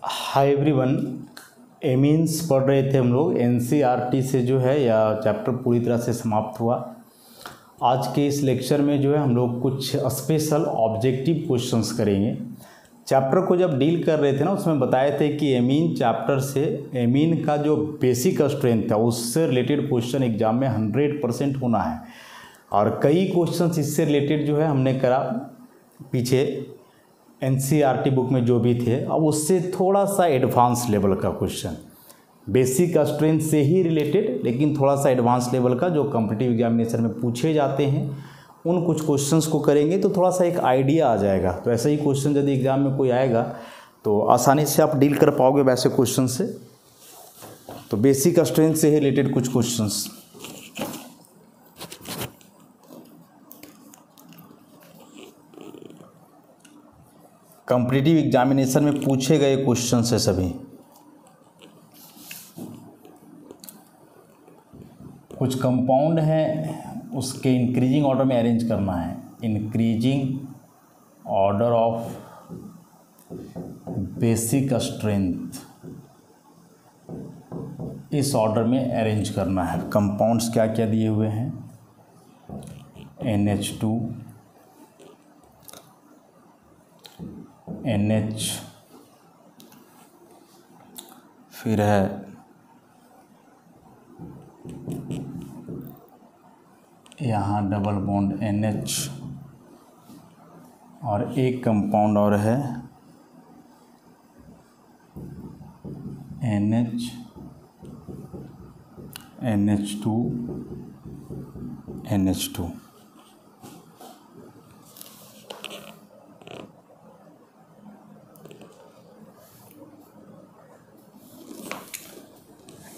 Hi everyone, amines पढ़ रहे थे हम लोग। एनसीईआरटी से जो है या चैप्टर पूरी तरह से समाप्त हुआ। आज के इस लेक्चर में जो है हम लोग कुछ स्पेशल ऑब्जेक्टिव क्वेश्चंस करेंगे। चैप्टर को जब डील कर रहे थे ना, उसमें बताए थे कि एमीन चैप्टर से एमीन का जो बेसिक स्ट्रेंथ है उससे रिलेटेड क्वेश्चन एग्जाम में 100% होना है। और कई क्वेश्चंस इससे रिलेटेड जो है हमने करा पीछे एनसीईआरटी बुक में जो भी थे। अब उससे थोड़ा सा एडवांस लेवल का क्वेश्चन, बेसिक स्ट्रेंथ से ही रिलेटेड लेकिन थोड़ा सा एडवांस लेवल का, जो कॉम्पिटिटिव एग्जामिनेशन में पूछे जाते हैं, उन कुछ क्वेश्चंस को करेंगे तो थोड़ा सा एक आइडिया आ जाएगा। तो ऐसा ही क्वेश्चन यदि एग्जाम में कोई आएगा तो आसानी से आप डील कर पाओगे वैसे क्वेश्चन से। तो बेसिक स्ट्रेंथ से ही रिलेटेड कुछ क्वेश्चंस। कॉम्पिटिटिव एग्जामिनेशन में पूछे गए क्वेश्चन है सभी। कुछ कंपाउंड हैं, उसके इंक्रीजिंग ऑर्डर में अरेंज करना है। Increasing order of basic strength, इस ऑर्डर में अरेंज करना है। कंपाउंड्स क्या क्या दिए हुए हैं? NH2, NH, फिर है यहाँ डबल बॉन्ड NH, और एक कंपाउंड और है NH, NH2, NH2।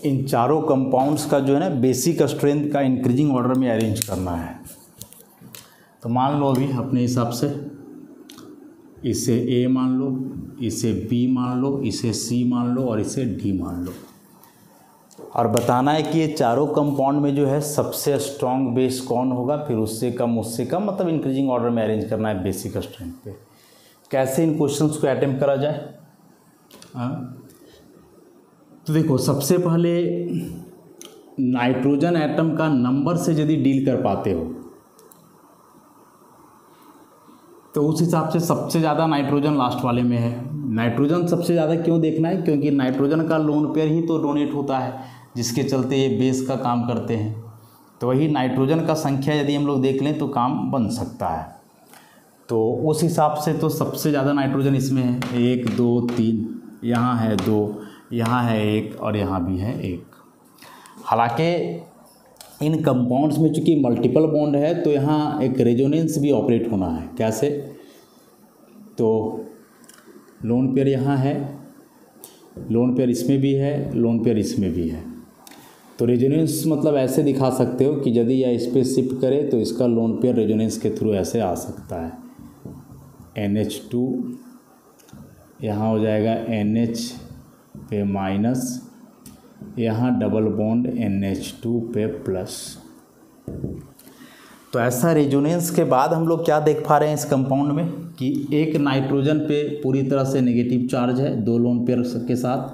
इन चारों कंपाउंड्स का जो है ना बेसिक स्ट्रेंथ का इंक्रीजिंग ऑर्डर में अरेंज करना है। तो मान लो अभी अपने हिसाब से इसे A मान लो, इसे B मान लो, इसे C मान लो और इसे D मान लो। और बताना है कि ये चारों कंपाउंड में जो है सबसे स्ट्रॉन्ग बेस कौन होगा, फिर उससे कम, मतलब इंक्रीजिंग ऑर्डर में अरेंज करना है बेसिक स्ट्रेंथ पे। कैसे इन क्वेश्चंस को अटेम्प्ट करा जाए? तो देखो, सबसे पहले नाइट्रोजन एटम का नंबर से यदि डील कर पाते हो तो उस हिसाब से सबसे ज़्यादा नाइट्रोजन लास्ट वाले में है। नाइट्रोजन सबसे ज़्यादा क्यों देखना है? क्योंकि नाइट्रोजन का लोन पेयर ही तो डोनेट होता है, जिसके चलते ये बेस का काम करते हैं। तो वही नाइट्रोजन का संख्या यदि हम लोग देख लें तो काम बन सकता है। तो उस हिसाब से तो सबसे ज़्यादा नाइट्रोजन इसमें है। 1 2 3, यहाँ है 2, यहाँ है 1 और यहाँ भी है 1। हालांकि इन कंपाउंड्स में चूँकि मल्टीपल बॉन्ड है तो यहाँ एक रेजोनेंस भी ऑपरेट होना है। कैसे? तो लोन पेयर यहाँ है, लोन पेयर इसमें भी है, लोन पेयर इसमें भी है। तो रेजोनेंस मतलब ऐसे दिखा सकते हो कि यदि यह इस पर शिफ्ट करे तो इसका लोन पेयर रेजोनेंस के थ्रू ऐसे आ सकता है। NH2 यहाँ हो जाएगा NH पे माइनस, यहाँ डबल बॉन्ड NH2 पे प्लस। तो ऐसा रेजोनेंस के बाद हम लोग क्या देख पा रहे हैं इस कंपाउंड में कि एक नाइट्रोजन पे पूरी तरह से नेगेटिव चार्ज है 2 लोन पेयर के साथ,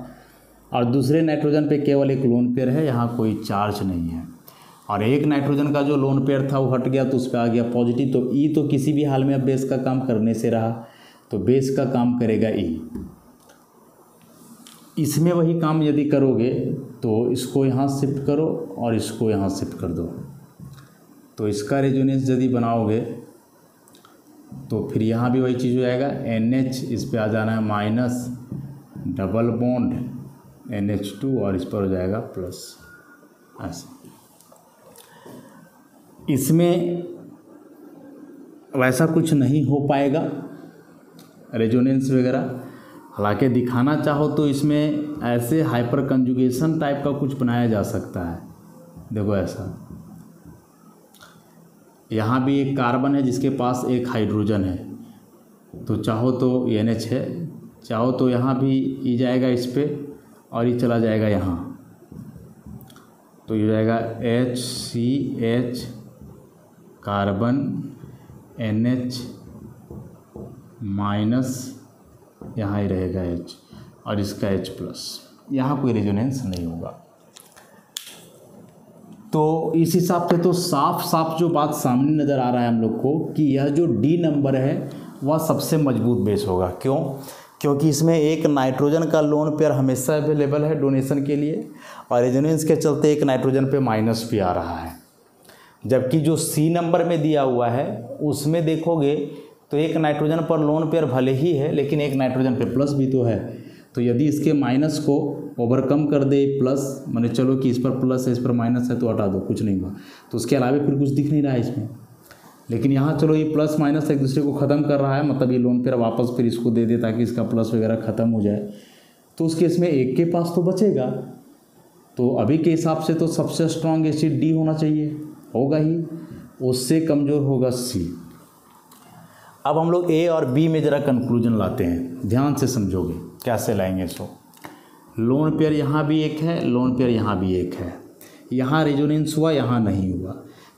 और दूसरे नाइट्रोजन पे केवल एक लोन पेयर है, यहाँ कोई चार्ज नहीं है। और एक नाइट्रोजन का जो लोन पेयर था वो हट गया तो उस पर आ गया पॉजिटिव। तो E तो किसी भी हाल में अब बेस का काम करने से रहा, तो बेस का काम करेगा E। इसमें वही काम यदि करोगे तो इसको यहाँ शिफ्ट करो और इसको यहाँ शिफ्ट कर दो, तो इसका रेजोनेंस यदि बनाओगे तो फिर यहाँ भी वही चीज़ हो जाएगा। NH इस पे आ जाना है माइनस, डबल बॉन्ड NH2 और इस पर हो जाएगा प्लस। ऐसा इसमें वैसा कुछ नहीं हो पाएगा रेजोनेंस वगैरह। हालांकि दिखाना चाहो तो इसमें ऐसे हाइपर कंजुगेशन टाइप का कुछ बनाया जा सकता है। देखो ऐसा, यहाँ भी एक कार्बन है जिसके पास एक हाइड्रोजन है, तो चाहो तो NH है, चाहो तो यहाँ भी E जाएगा इस पे और ये चला जाएगा यहाँ, तो ये जाएगा HCH कार्बन NH माइनस यहाँ ही रहेगा H और इसका H प्लस, यहाँ कोई रेजोनेंस नहीं होगा। तो इस हिसाब से तो साफ साफ जो बात सामने नज़र आ रहा है हम लोग को कि यह जो D नंबर है वह सबसे मजबूत बेस होगा। क्यों? क्योंकि इसमें एक नाइट्रोजन का लोन पेयर हमेशा अवेलेबल है डोनेशन के लिए, और रेजोनेंस के चलते एक नाइट्रोजन पे माइनस भी आ रहा है। जबकि जो C नंबर में दिया हुआ है उसमें देखोगे तो एक नाइट्रोजन पर लोन पेयर भले ही है, लेकिन एक नाइट्रोजन पे प्लस भी तो है। तो यदि इसके माइनस को ओवरकम कर दे प्लस, माने चलो कि इस पर प्लस है इस पर माइनस है तो हटा दो, कुछ नहीं हुआ, तो उसके अलावा फिर कुछ दिख नहीं रहा है इसमें। लेकिन यहाँ चलो ये प्लस माइनस एक दूसरे को ख़त्म कर रहा है, मतलब ये लोन पेयर वापस फिर इसको दे दे ताकि इसका प्लस वगैरह ख़त्म हो जाए। तो उस केस में एक के पास तो बचेगा। तो अभी के हिसाब से तो सबसे स्ट्रॉन्ग एसिड D होना चाहिए, होगा ही, उससे कमज़ोर होगा C। अब हम लोग A और B में ज़रा कंक्लूजन लाते हैं, ध्यान से समझोगे कैसे लाएंगे इसको। लोन पेयर यहाँ भी एक है, लोन पेयर यहाँ भी एक है, यहाँ रेजोनेंस हुआ यहाँ नहीं हुआ।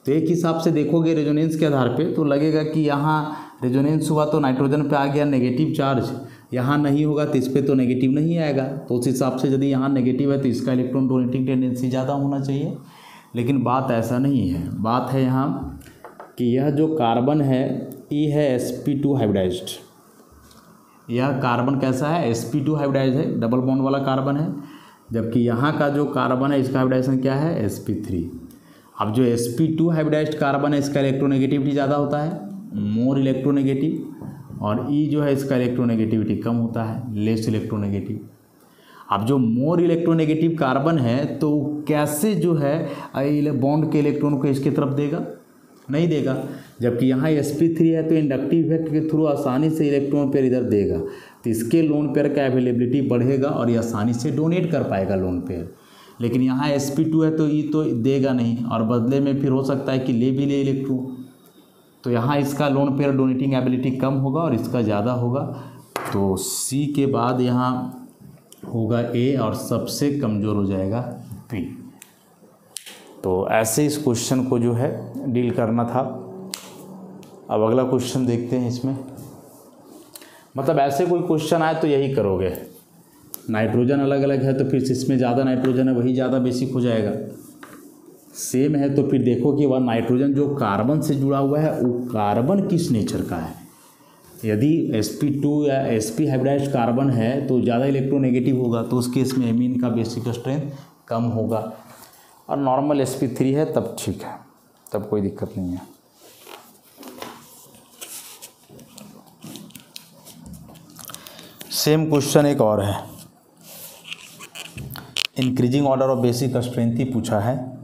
तो एक हिसाब से देखोगे रेजोनेंस के आधार पे तो लगेगा कि यहाँ रेजोनेंस हुआ तो नाइट्रोजन पे आ गया नेगेटिव चार्ज, यहाँ नहीं होगा तो इस पर तो नेगेटिव नहीं आएगा। तो उस हिसाब से यदि यहाँ नेगेटिव है तो इसका इलेक्ट्रॉन डोनेटिंग टेंडेंसी ज़्यादा होना चाहिए। लेकिन बात ऐसा नहीं है, बात है यहाँ कि यह जो कार्बन है ये है sp2 हाइब्रिडाइज्ड। यह कार्बन कैसा है? sp2 हाइब्रिडाइज्ड है, डबल बॉन्ड वाला कार्बन है। जबकि यहाँ का जो कार्बन है इसका हाइब्रिडाइजेशन क्या है? sp3। अब जो sp2 हाइब्रिडाइज्ड कार्बन है इसका इलेक्ट्रोनेगेटिविटी ज़्यादा होता है, मोर इलेक्ट्रोनेगेटिव, और E जो है इसका इलेक्ट्रोनेगेटिविटी कम होता है, लेस इलेक्ट्रोनेगेटिव। अब जो मोर इलेक्ट्रोनेगेटिव कार्बन है तो कैसे जो है बॉन्ड के इलेक्ट्रॉन को इसकी तरफ देगा? नहीं देगा। जबकि यहाँ sp3 है तो इंडक्टिव इफेक्ट के थ्रू आसानी से इलेक्ट्रॉन पेयर इधर देगा, तो इसके लोन पेयर का अवेलेबिलिटी बढ़ेगा और ये आसानी से डोनेट कर पाएगा लोन पेयर। लेकिन यहाँ sp2 है तो ये तो देगा नहीं, और बदले में फिर हो सकता है कि ले भी ले इलेक्ट्रॉन, तो यहाँ इसका लोन पेयर डोनेटिंग एबिलिटी कम होगा और इसका ज़्यादा होगा। तो C के बाद यहाँ होगा A और सबसे कमज़ोर हो जाएगा B। तो ऐसे इस क्वेश्चन को जो है डील करना था। अब अगला क्वेश्चन देखते हैं। इसमें मतलब ऐसे कोई क्वेश्चन आए तो यही करोगे, नाइट्रोजन अलग अलग है तो फिर इसमें ज़्यादा नाइट्रोजन है वही ज़्यादा बेसिक हो जाएगा। सेम है तो फिर देखो कि वह नाइट्रोजन जो कार्बन से जुड़ा हुआ है वो कार्बन किस नेचर का है। यदि sp2 या sp हाइब्रिडाइज्ड कार्बन है तो ज़्यादा इलेक्ट्रोनेगेटिव होगा, तो उस केस में एमीन का बेसिक स्ट्रेंथ कम होगा, और नॉर्मल sp3 है तब ठीक है, तब कोई दिक्कत नहीं है। सेम क्वेश्चन एक और है, increasing order of basic strength ही पूछा है,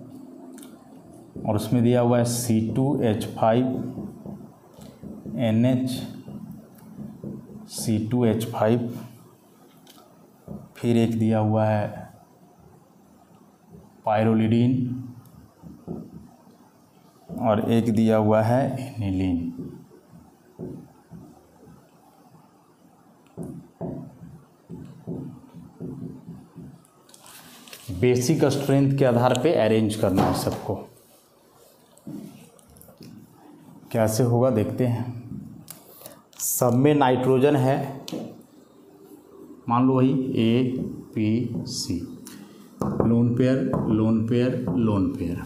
और उसमें दिया हुआ है C2H5NH C2H5, फिर एक दिया हुआ है पायरोलिडीन, और एक दिया हुआ है एनिलीन। बेसिक स्ट्रेंथ के आधार पे अरेंज करना है सबको। कैसे होगा देखते हैं। सब में नाइट्रोजन है, मान लो वही APC, lone pair lone pair lone pair.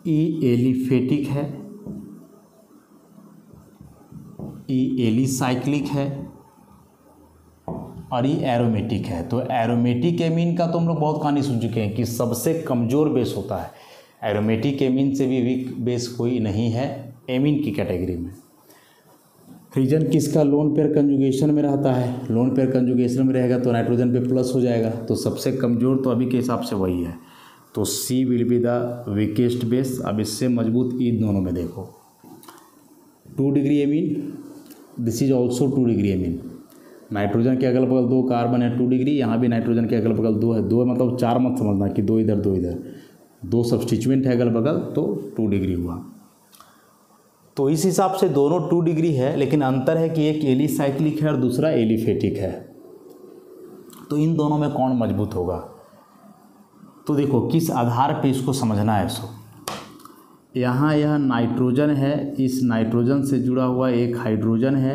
E aliphatic है, E एलिसाइक्लिक है, और ये एरोमेटिक है। तो एरोमेटिक एमीन का तो हम लोग बहुत कहानी सुन चुके हैं कि सबसे कमज़ोर बेस होता है। एरोमेटिक एमीन से भी वीक बेस कोई नहीं है एमीन की कैटेगरी में। रीजन किसका? लोन पेयर कंजुगेशन में रहता है। लोन पेयर कंजुगेशन में रहेगा तो नाइट्रोजन पे प्लस हो जाएगा, तो सबसे कमज़ोर तो अभी के हिसाब से वही है। तो C will be the weakest base. अब इससे मजबूत E दोनों में देखो, 2 degree amine, this is also 2 degree amine. Nitrogen के अगल बगल 2 कार्बन है 2 डिग्री, यहाँ भी नाइट्रोजन के अगल बगल 2 है। 2 मतलब 4 मत समझना कि 2 इधर 2 इधर, 2 सब्स्टिट्यूएंट है अगल बगल तो 2 डिग्री हुआ। तो इस हिसाब से दोनों 2 डिग्री है, लेकिन अंतर है कि एक एलिसाइक्लिक है और दूसरा एलिफेटिक है। तो इन दोनों में कौन मजबूत होगा? तो देखो किस आधार पे इसको समझना है। यहाँ यह नाइट्रोजन है, इस नाइट्रोजन से जुड़ा हुआ एक हाइड्रोजन है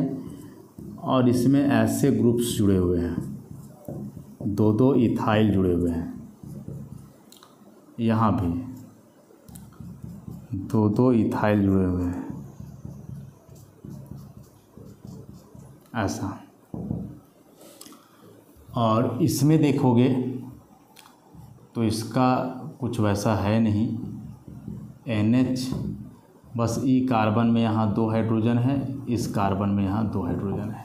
और इसमें ऐसे ग्रुप्स जुड़े हुए हैं, दो दो इथाइल जुड़े हुए हैं, यहाँ भी दो दो इथाइल जुड़े हुए हैं, ऐसा। और इसमें देखोगे तो इसका कुछ वैसा है नहीं, NH बस ई कार्बन में यहाँ 2 हाइड्रोजन है, इस कार्बन में यहाँ 2 हाइड्रोजन है।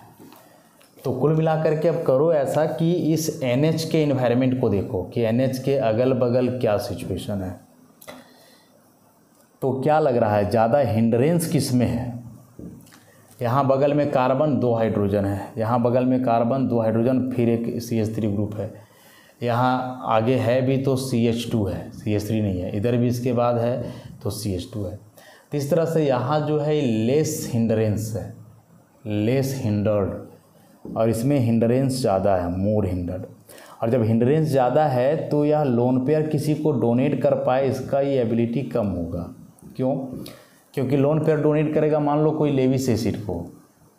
तो कुल मिलाकर के अब करो ऐसा कि इस NH के इन्वायरमेंट को देखो कि NH के अगल बगल क्या सिचुएशन है। तो क्या लग रहा है ज़्यादा हिंड्रेंस किस में है? यहाँ बगल में कार्बन 2 हाइड्रोजन है, यहाँ बगल में कार्बन 2 हाइड्रोजन, फिर एक CH3 ग्रुप है, यहाँ आगे है भी तो CH2 है, CH3 नहीं है, इधर भी इसके बाद है तो CH2 है। तो इस तरह से यहाँ जो है लेस हिंड्रेंस है, लेस हिंडर्ड, और इसमें हिंड्रेंस ज़्यादा है, मोर हिंडर्ड। और जब हिंड्रेंस ज़्यादा है तो यह लोन पेयर किसी को डोनेट कर पाए, इसका ये एबिलिटी कम होगा। क्यों? क्योंकि लोन पेयर डोनेट करेगा, मान लो कोई लेविस एसिड को,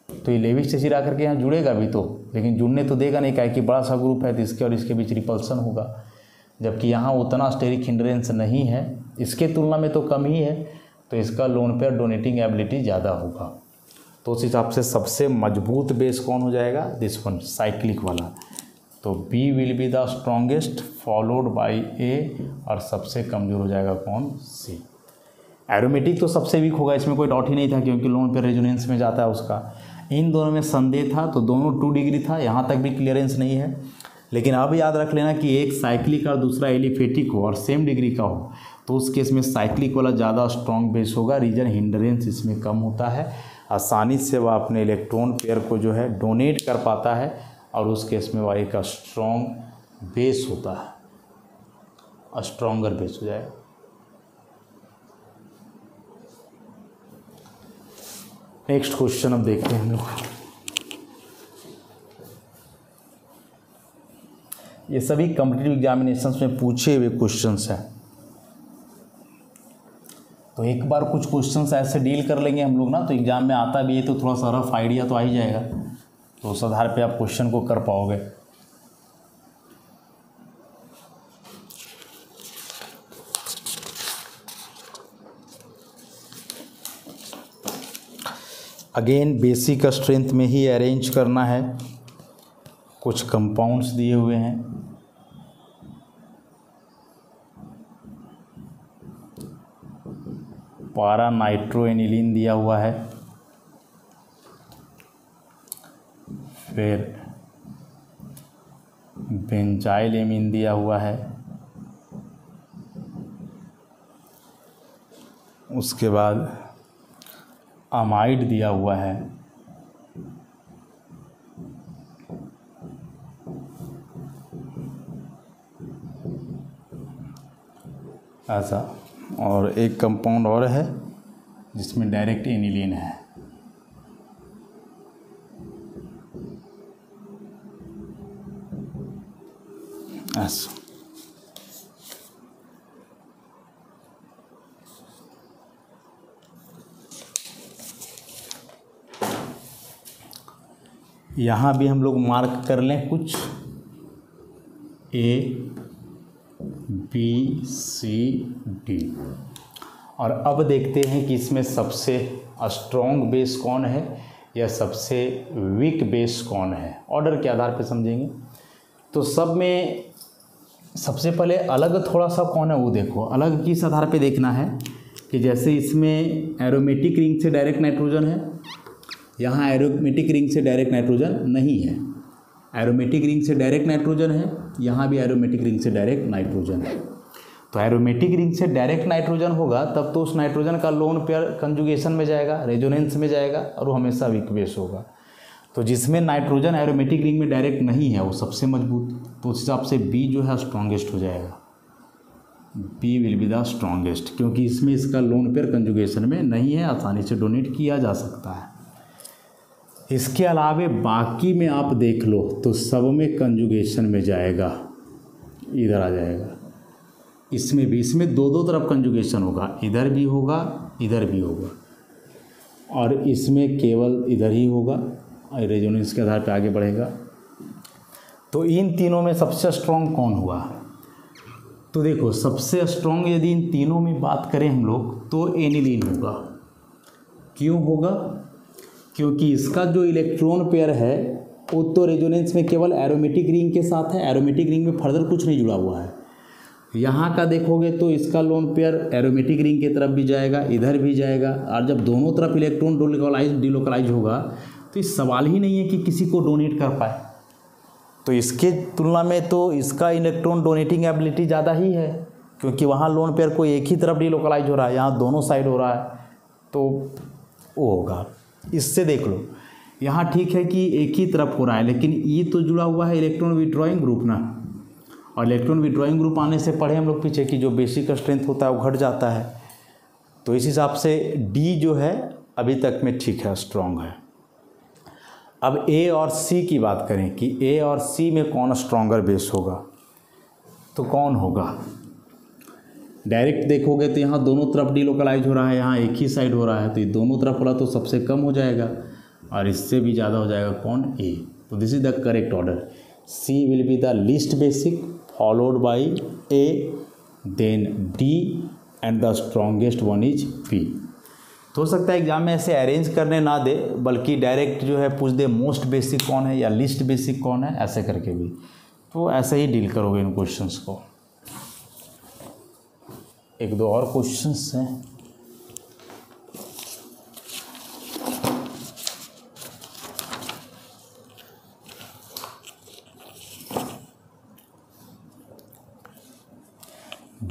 तो ये लेविस एसिड आकर के यहाँ जुड़ेगा भी तो, लेकिन जुड़ने तो देगा नहीं, काहे कि बड़ा सा ग्रुप है तो इसके और इसके बीच रिपल्सन होगा। जबकि यहाँ उतना स्टेरिक हिंड्रेंस नहीं है, इसके तुलना में तो कम ही है, तो इसका लोन पेयर डोनेटिंग एबिलिटी ज़्यादा होगा। तो उस हिसाब से सबसे मजबूत बेस कौन हो जाएगा? दिस वन, साइक्लिक वाला। तो B will be the strongest followed by A, और सबसे कमज़ोर हो जाएगा कौन? C। एरोमेटिक तो सबसे वीक होगा, इसमें कोई डाउट ही नहीं था, क्योंकि लोन पेयर रेजोनेंस में जाता है उसका। इन दोनों में संदेह था तो दोनों 2 डिग्री था, यहाँ तक भी क्लियरेंस नहीं है। लेकिन अब याद रख लेना कि एक साइक्लिक और दूसरा एलिफेटिक हो और सेम डिग्री का हो, तो उस केस में साइक्लिक वाला ज़्यादा स्ट्रॉन्ग बेस होगा, रीजन हिंड्रेंस इसमें कम होता है, आसानी से वह अपने इलेक्ट्रॉन पेयर को जो है डोनेट कर पाता है, और उस केस में वह एक स्ट्रॉन्ग बेस होता है, स्ट्रॉन्गर बेस हो जाएगा। नेक्स्ट क्वेश्चन अब देखते हैं हम लोग। ये सभी कॉम्पिटिटिव एग्जामिनेशंस में पूछे हुए क्वेश्चंस हैं, तो एक बार कुछ क्वेश्चंस ऐसे डील कर लेंगे हम लोग ना, तो एग्जाम में आता भी है तो थोड़ा सा रफ आइडिया तो आ ही जाएगा, तो उस आधार पे आप क्वेश्चन को कर पाओगे। अगेन बेसिक स्ट्रेंथ में ही अरेंज करना है। कुछ कंपाउंड्स दिए हुए हैं, पारा नाइट्रोएनिलीन दिया हुआ है, फिर बेंजाइल एमीन दिया हुआ है, उसके बाद अमाइड दिया हुआ है, ऐसा, और एक कंपाउंड और है जिसमें डायरेक्ट एनिलीन है। ऐसा यहाँ भी हम लोग मार्क कर लें कुछ A, B, C, D। और अब देखते हैं कि इसमें सबसे स्ट्रॉन्ग बेस कौन है या सबसे वीक बेस कौन है। ऑर्डर के आधार पर समझेंगे। तो सब में सबसे पहले अलग थोड़ा सा कौन है वो देखो। अलग किस आधार पे देखना है कि जैसे इसमें एरोमेटिक रिंग से डायरेक्ट नाइट्रोजन है, यहाँ एरोमेटिक रिंग से डायरेक्ट नाइट्रोजन नहीं है। एरोमेटिक रिंग से डायरेक्ट नाइट्रोजन है, यहाँ भी एरोमेटिक रिंग से डायरेक्ट नाइट्रोजन है। तो एरोमेटिक रिंग से डायरेक्ट नाइट्रोजन होगा तब तो उस नाइट्रोजन का लोन पेयर कंजुगेशन में जाएगा, रेजोनेंस में जाएगा और वो हमेशा वीक बेस होगा। तो जिसमें नाइट्रोजन एरोमेटिक रिंग में डायरेक्ट नहीं है वो सबसे मजबूत, तो उस हिसाब से बी जो है स्ट्रॉन्गेस्ट हो जाएगा। B will be the strongest, क्योंकि इसमें इसका लोन पेयर कंजुगेशन में नहीं है, आसानी से डोनेट किया जा सकता है। इसके अलावे बाकी में आप देख लो तो सब में कंजुगेशन में जाएगा, इधर आ जाएगा। इसमें भी, इसमें दो दो तरफ कंजुगेशन होगा, इधर भी होगा इधर भी होगा, और इसमें केवल इधर ही होगा और रेजोनेंस के आधार पर आगे बढ़ेगा। तो इन तीनों में सबसे स्ट्रॉन्ग कौन हुआ? तो देखो सबसे स्ट्रॉन्ग यदि इन तीनों में बात करें हम लोग तो एनिलीन होगा। क्यों होगा? क्योंकि इसका जो इलेक्ट्रॉन पेयर है वो तो रेजोनेंस में केवल एरोमेटिक रिंग के साथ है, एरोमेटिक रिंग में फर्दर कुछ नहीं जुड़ा हुआ है। यहाँ का देखोगे तो इसका लोन पेयर एरोमेटिक रिंग की तरफ भी जाएगा, इधर भी जाएगा, और जब दोनों तरफ इलेक्ट्रॉन डिलोकलाइज होगा तो इस सवाल ही नहीं है कि किसी को डोनेट कर पाए। तो इसके तुलना में तो इसका इलेक्ट्रॉन डोनेटिंग एबिलिटी ज़्यादा ही है, क्योंकि वहाँ लोन पेयर को एक ही तरफ डिलोकलाइज हो रहा है, यहाँ दोनों साइड हो रहा है, तो वो होगा। इससे देख लो यहाँ ठीक है कि एक ही तरफ हो रहा है, लेकिन ये तो जुड़ा हुआ है इलेक्ट्रॉन विड्रॉइंग ग्रुप ना, और इलेक्ट्रॉन विड्रॉइंग ग्रुप आने से पढ़े हम लोग पीछे कि जो बेसिक स्ट्रेंथ होता है वो घट जाता है। तो इस हिसाब से डी जो है अभी तक में ठीक है, स्ट्रॉन्ग है। अब ए और सी की बात करें कि ए और सी में कौन स्ट्रॉन्गर बेस होगा, तो कौन होगा? डायरेक्ट देखोगे तो यहाँ दोनों तरफ डिलोकलाइज हो रहा है, यहाँ एक ही साइड हो रहा है, तो ये दोनों तरफ वाला तो सबसे कम हो जाएगा और इससे भी ज़्यादा हो जाएगा कौन? ए। तो this is the correct order. C will be the least basic followed by A, then D and the strongest one is P. तो हो सकता है एग्जाम में ऐसे अरेंज करने ना दे, बल्कि डायरेक्ट जो है पूछ दे मोस्ट बेसिक कौन है या लीस्ट बेसिक कौन है, ऐसे करके भी। तो ऐसे ही डील करोगे इन क्वेश्चंस को। एक दो और क्वेश्चंस हैं।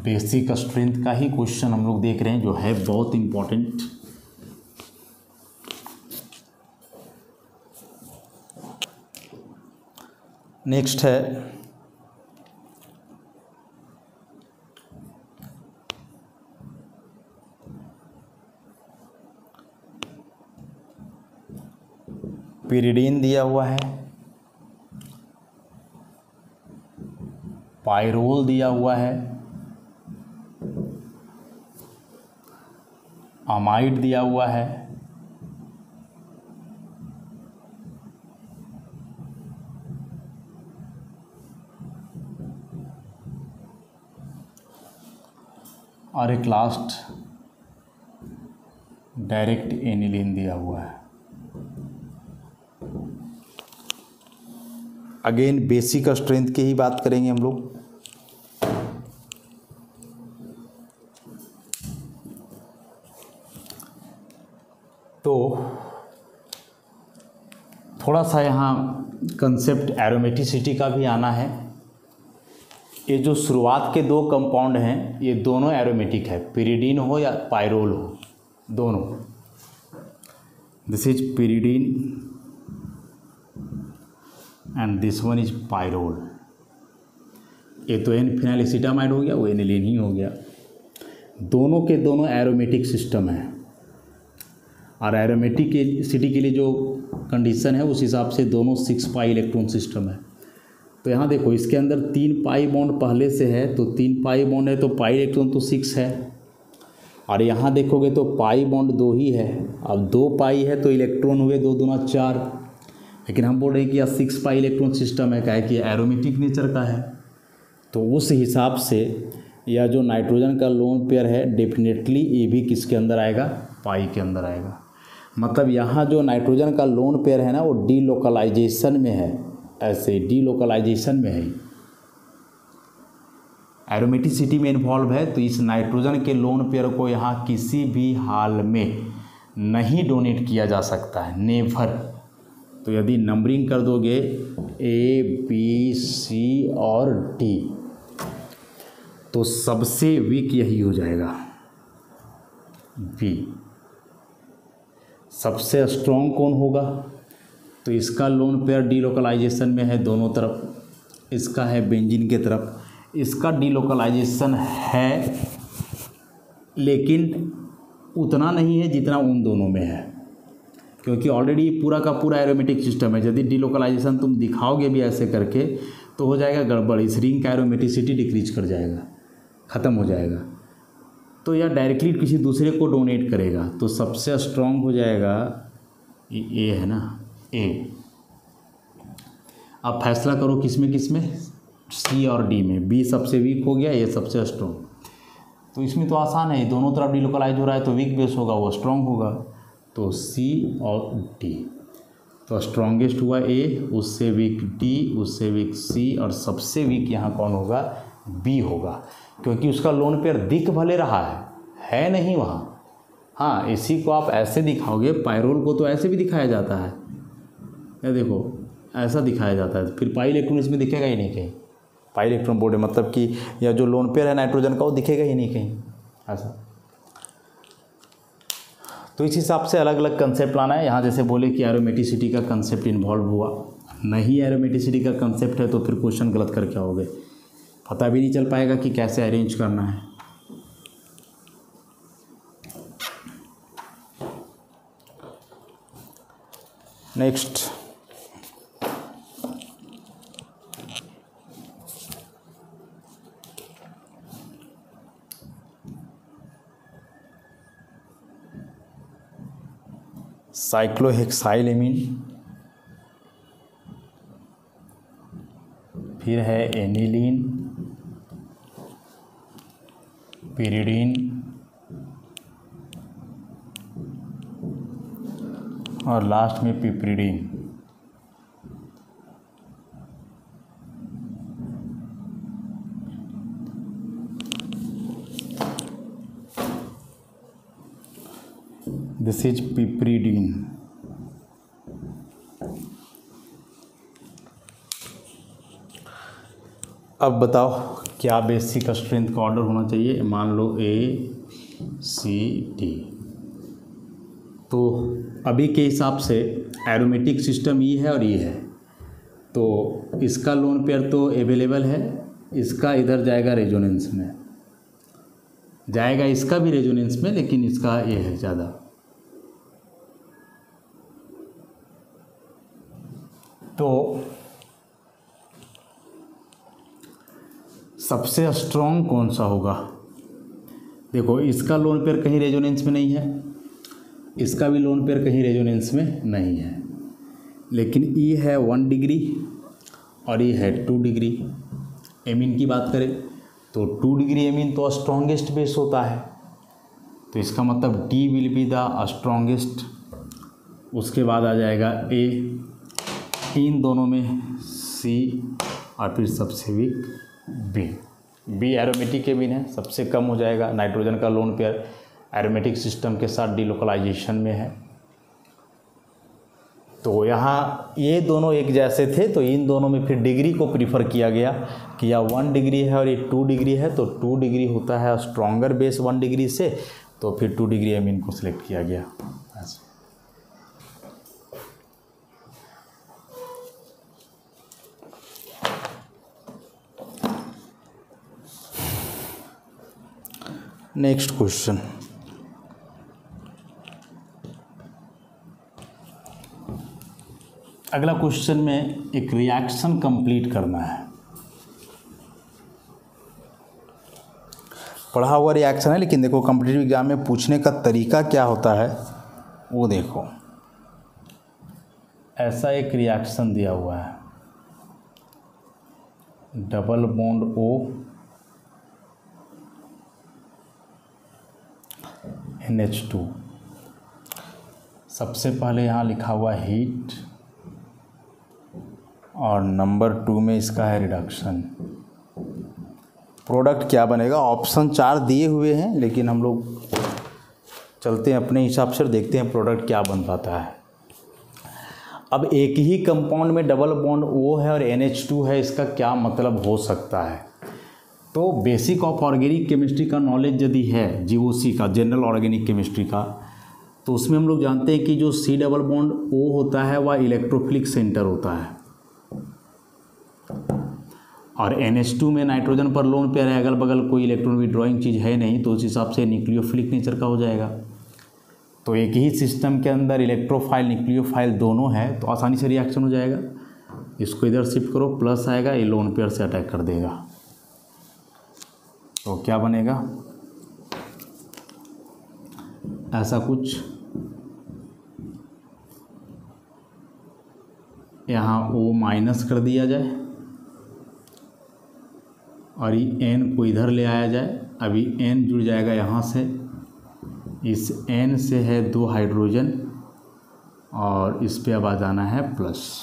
बेसिक स्ट्रेंथ का ही क्वेश्चन हम लोग देख रहे हैं, जो है बहुत इम्पोर्टेंट। नेक्स्ट है पिरिडीन दिया हुआ है, पायरोल दिया हुआ है, अमाइड दिया हुआ है, और एक लास्ट डायरेक्ट एनिलीन दिया हुआ है। अगेन बेसिक स्ट्रेंथ की ही बात करेंगे हम लोग। तो थोड़ा सा यहाँ कंसेप्ट एरोमेटिसिटी का भी आना है। ये जो शुरुआत के दो कंपाउंड हैं ये दोनों एरोमेटिक है, पिरिडीन हो या पायरोल हो, दोनों। This is pyridine and this one is pyrrole. ये तो एन फिनाइलएसिटामाइड हो गया, वो एनिलीन ही हो गया। दोनों के दोनों एरोमेटिक सिस्टम है, और एरोमेटिसिटी के लिए जो कंडीशन है उस हिसाब से दोनों 6 पाई इलेक्ट्रॉन सिस्टम है। तो यहाँ देखो इसके अंदर 3 पाई बॉन्ड पहले से है, तो 3 पाई बॉन्ड है तो पाई इलेक्ट्रॉन तो 6 है, और यहाँ देखोगे तो पाई बॉन्ड 2 ही है। अब 2 पाई है तो इलेक्ट्रॉन हुए 2 दूना 4, लेकिन हम बोल रहे हैं कि यह 6 पाई इलेक्ट्रॉन सिस्टम है, क्या है कि एरोमेटिक नेचर का है। तो उस हिसाब से यह जो नाइट्रोजन का लोन पेयर है डेफिनेटली ये भी किसके अंदर आएगा? पाई के अंदर आएगा। मतलब यहाँ जो नाइट्रोजन का लोन पेयर है ना वो डीलोकलाइजेशन में है, ऐसे डीलोकलाइजेशन में है, एरोमेटिसिटी में इन्वॉल्व है। तो इस नाइट्रोजन के लोन पेयर को यहाँ किसी भी हाल में नहीं डोनेट किया जा सकता है, नेवर। तो यदि नंबरिंग कर दोगे ए बी सी और डी, तो सबसे वीक यही हो जाएगा बी। सबसे स्ट्रॉन्ग कौन होगा? तो इसका लोन पेयर डीलोकलाइजेशन में है दोनों तरफ, इसका है बेंजीन के तरफ। इसका डीलोकलाइजेशन है लेकिन उतना नहीं है जितना उन दोनों में है, क्योंकि ऑलरेडी पूरा का पूरा एरोमेटिक सिस्टम है। यदि डीलोकलाइजेशन तुम दिखाओगे भी ऐसे करके तो हो जाएगा गड़बड़, इस रिंग का एरोमेटिसिटी डिक्रीज कर जाएगा। ख़त्म हो जाएगा, तो यह डायरेक्टली किसी दूसरे को डोनेट करेगा, तो सबसे स्ट्रॉन्ग हो जाएगा ए है ना, ए। अब फैसला करो किस में सी और डी में। बी सबसे वीक हो गया, ए सबसे स्ट्रॉन्ग। तो इसमें तो आसान है, दोनों तरफ डिलोकलाइज हो रहा है तो वीक बेस होगा, वो स्ट्रॉन्ग होगा। तो सी और डी, तो स्ट्रॉन्गेस्ट हुआ ए, उससे वीक डी, उससे वीक सी, और सबसे वीक यहाँ कौन होगा, बी होगा, क्योंकि उसका लोन पेयर दिख भले रहा है नहीं वहाँ। हाँ, इसी को आप ऐसे दिखाओगे, पायरोल को तो ऐसे भी दिखाया जाता है, ये देखो ऐसा दिखाया जाता है, फिर पाई इलेक्ट्रॉन इसमें दिखेगा ही नहीं कहीं। पाई इलेक्ट्रॉन बोर्ड है, मतलब कि यह जो लोन पेयर है नाइट्रोजन का वो दिखेगा ही नहीं कहीं ऐसा। तो इस हिसाब से अलग अलग कंसेप्ट लाना है। यहाँ जैसे बोले कि एरोमेटिसिटी का कंसेप्ट इन्वॉल्व हुआ, नहीं एरोमेटिसिटी का कंसेप्ट है तो फिर क्वेश्चन गलत करके आओगे, पता भी नहीं चल पाएगा कि कैसे अरेंज करना है। नेक्स्ट, साइक्लोहेक्साइलेमीन, फिर है एनिलीन, पिरिडीन और लास्ट में पिप्रिडीन। This is पिप्रिडीन। अब बताओ क्या बेसिक स्ट्रेंथ का ऑर्डर होना चाहिए। मान लो ए सी डी, तो अभी के हिसाब से एरोमेटिक सिस्टम ये है और ये है, तो इसका लोन पेयर तो अवेलेबल है, इसका इधर जाएगा रेजोनेंस में, जाएगा इसका भी रेजोनेंस में, लेकिन इसका ये है ज़्यादा। तो सबसे स्ट्रॉन्ग कौन सा होगा, देखो इसका लोन पेयर कहीं रेजोनेंस में नहीं है, इसका भी लोन पेयर कहीं रेजोनेंस में नहीं है, लेकिन ई है 1 डिग्री और ये है 2 डिग्री। एमीन की बात करें तो 2 डिग्री एमीन तो स्ट्रॉन्गेस्ट बेस होता है, तो इसका मतलब D will be the strongest. उसके बाद आ जाएगा ए, इन दोनों में सी और फिर सबसे weak B. B aromatic amine है, सबसे कम हो जाएगा। नाइट्रोजन का लोन पेयर एरोमेटिक सिस्टम के साथ डिलोकलाइजेशन में है, तो यहाँ ये दोनों एक जैसे थे, तो इन दोनों में फिर डिग्री को प्रीफर किया गया कि यह 1 डिग्री है और ये 2 डिग्री है, तो 2 डिग्री होता है स्ट्रॉन्गर बेस 1 डिग्री से, तो फिर 2 डिग्री एमीन को सिलेक्ट किया गया। नेक्स्ट क्वेश्चन, अगला क्वेश्चन में एक रिएक्शन कंप्लीट करना है। पढ़ा हुआ रिएक्शन है, लेकिन देखो कॉम्पिटिटिव एग्जाम में पूछने का तरीका क्या होता है वो देखो। ऐसा एक रिएक्शन दिया हुआ है, डबल बॉन्ड O NH2। सबसे पहले यहाँ लिखा हुआ हीट और नंबर 2 में इसका है रिडक्शन। प्रोडक्ट क्या बनेगा, ऑप्शन 4 दिए हुए हैं, लेकिन हम लोग चलते हैं अपने हिसाब से और देखते हैं प्रोडक्ट क्या बन पाता है। अब एक ही कंपाउंड में डबल बॉन्ड O है और NH2 है, इसका क्या मतलब हो सकता है। तो बेसिक ऑफ ऑर्गेनिक केमिस्ट्री का नॉलेज यदि है, GOC का, जनरल ऑर्गेनिक केमिस्ट्री का, तो उसमें हम लोग जानते हैं कि जो C डबल बॉन्ड O होता है वह इलेक्ट्रोफिलिक सेंटर होता है, और NH2 में नाइट्रोजन पर लोन पेयर है, अगल बगल कोई इलेक्ट्रॉन विड्रॉइंग चीज़ है नहीं, तो उस हिसाब से न्यूक्लियोफिलिक नेचर का हो जाएगा। तो एक ही सिस्टम के अंदर इलेक्ट्रोफाइल न्यूक्लियोफाइल दोनों है, तो आसानी से रिएक्शन हो जाएगा। इसको इधर शिफ्ट करो, प्लस आएगा, ये लोन पेयर से अटैक कर देगा। तो क्या बनेगा, ऐसा कुछ यहाँ O माइनस कर दिया जाए और ये N को इधर ले आया जाए। अभी N जुड़ जाएगा यहाँ से, इस N से है 2 हाइड्रोजन और इस पे अब आ जाना है प्लस।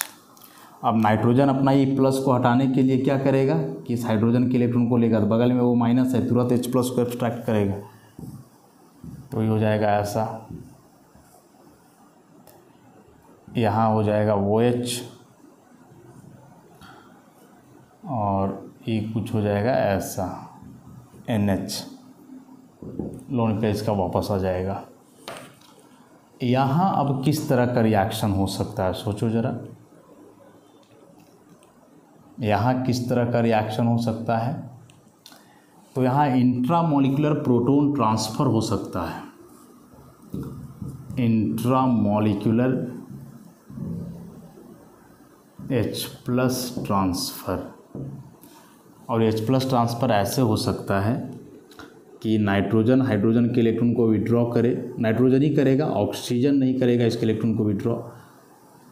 अब नाइट्रोजन अपना ये प्लस को हटाने के लिए क्या करेगा कि इस हाइड्रोजन के इलेक्ट्रॉन को लेगा, तो बगल में वो माइनस है, तुरंत H प्लस को एब्स्ट्रैक्ट करेगा, तो ये हो जाएगा ऐसा। यहाँ हो जाएगा OH और ये कुछ हो जाएगा ऐसा NH, लोन पेज का वापस आ जाएगा। यहाँ अब किस तरह का रिएक्शन हो सकता है, सोचो ज़रा। यहाँ किस तरह का रिएक्शन हो सकता है, तो यहाँ इंट्रामोलिकुलर प्रोटॉन ट्रांसफ़र हो सकता है, इंट्रामोलिकुलर H प्लस ट्रांसफ़र। और H प्लस ट्रांसफ़र ऐसे हो सकता है कि नाइट्रोजन हाइड्रोजन के इलेक्ट्रॉन को विड्रॉ करे, नाइट्रोजन ही करेगा, ऑक्सीजन नहीं करेगा इसके इलेक्ट्रॉन को विड्रॉ।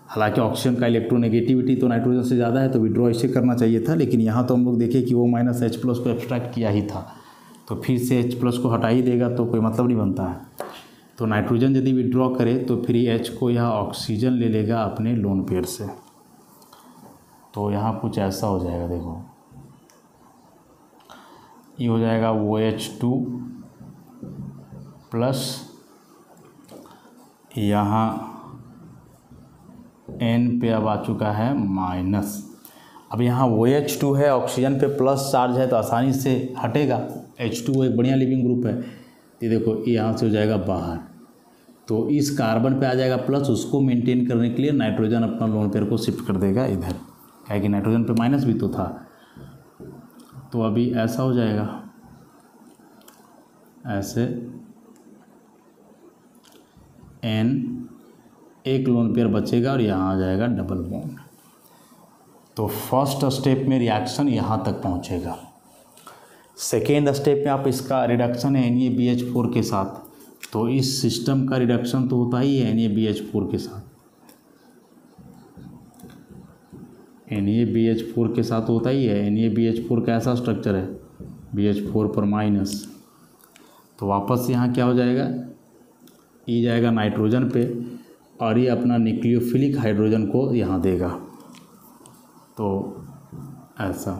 हालांकि ऑक्सीजन का इलेक्ट्रोनेगेटिविटी तो नाइट्रोजन से ज़्यादा है, तो विड्रॉ इसे करना चाहिए था, लेकिन यहाँ तो हम लोग देखें कि वो माइनस H प्लस को एब्स्ट्रैक्ट किया ही था, तो फिर से H प्लस को हटा ही देगा तो कोई मतलब नहीं बनता है। तो नाइट्रोजन यदि विड्रॉ करे तो फिर H को यहाँ ऑक्सीजन ले लेगा अपने लोन पेयर से, तो यहाँ कुछ ऐसा हो जाएगा। देखो ये हो जाएगा OH2 प्लस यहाँ N पे अब आ चुका है माइनस। अब यहाँ OH2 है, ऑक्सीजन पे प्लस चार्ज है तो आसानी से हटेगा। H2 एक बढ़िया लिविंग ग्रुप है। ये देखो यहाँ से हो जाएगा बाहर, तो इस कार्बन पे आ जाएगा प्लस। उसको मेंटेन करने के लिए नाइट्रोजन अपना लोन पेयर को शिफ्ट कर देगा इधर, क्या कि नाइट्रोजन पे माइनस भी तो था। तो अभी ऐसा हो जाएगा, ऐसे N एक लोन पेयर बचेगा और यहाँ आ जाएगा डबल बॉन्ड। तो फर्स्ट स्टेप में रिएक्शन यहाँ तक पहुँचेगा। सेकेंड स्टेप में आप इसका रिडक्शन है NaBH4 के साथ, तो इस सिस्टम का रिडक्शन तो होता ही है NaBH4 के साथ, NaBH4 के साथ होता ही है। NaBH4 का ऐसा स्ट्रक्चर है, BH4 पर माइनस, तो वापस यहाँ क्या हो जाएगा, ई जाएगा नाइट्रोजन पे और ये अपना न्यूक्लियोफिलिक हाइड्रोजन को यहाँ देगा, तो ऐसा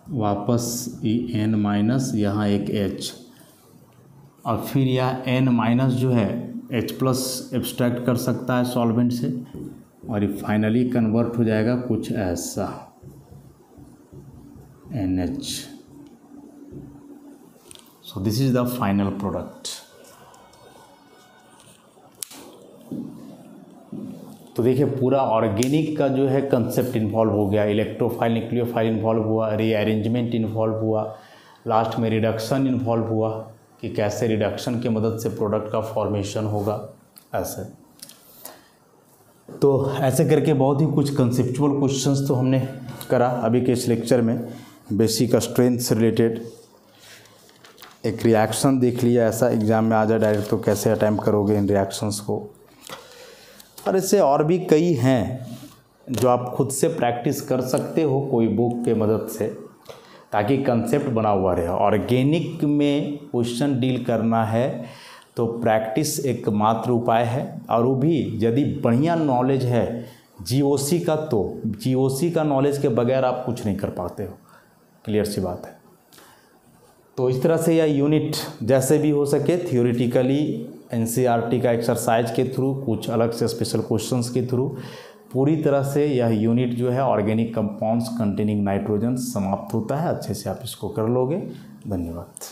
वापस ई N माइनस, यहाँ एक H, और फिर यह N माइनस जो है H प्लस एब्स्ट्रैक्ट कर सकता है सॉल्वेंट से, और ये फाइनली कन्वर्ट हो जाएगा कुछ ऐसा NH। So this is the final product. तो देखिए पूरा ऑर्गेनिक का जो है कंसेप्ट इन्वॉल्व हो गया, इलेक्ट्रोफाइल न्यूक्लियोफाइल इन्वॉल्व हुआ, रीअरेंजमेंट इन्वॉल्व हुआ, लास्ट में रिडक्शन इन्वॉल्व हुआ कि कैसे रिडक्शन की मदद से प्रोडक्ट का फॉर्मेशन होगा ऐसे। तो ऐसे करके बहुत ही कुछ कंसेप्चुअल क्वेश्चंस तो हमने करा अभी के इस लेक्चर में। बेसिक स्ट्रेंथ से रिलेटेड एक रिएक्शन देख लिया, ऐसा एग्ज़ाम में आ जाए डायरेक्ट तो कैसे अटैम्प्ट करोगे इन रिएक्शंस को। और ऐसे और भी कई हैं जो आप खुद से प्रैक्टिस कर सकते हो कोई बुक के मदद से, ताकि कंसेप्ट बना हुआ रहे। ऑर्गेनिक में क्वेश्चन डील करना है तो प्रैक्टिस एक मात्र उपाय है, और वो भी यदि बढ़िया नॉलेज है जीओसी का, तो जीओसी का नॉलेज के बगैर आप कुछ नहीं कर पाते हो, क्लियर सी बात है। तो इस तरह से यह यूनिट जैसे भी हो सके थियोरिटिकली एनसीईआरटी का एक्सरसाइज के थ्रू, कुछ अलग से स्पेशल क्वेश्चंस के थ्रू, पूरी तरह से यह यूनिट जो है ऑर्गेनिक कंपाउंड्स कंटेनिंग नाइट्रोजन समाप्त होता है। अच्छे से आप इसको कर लोगे। धन्यवाद।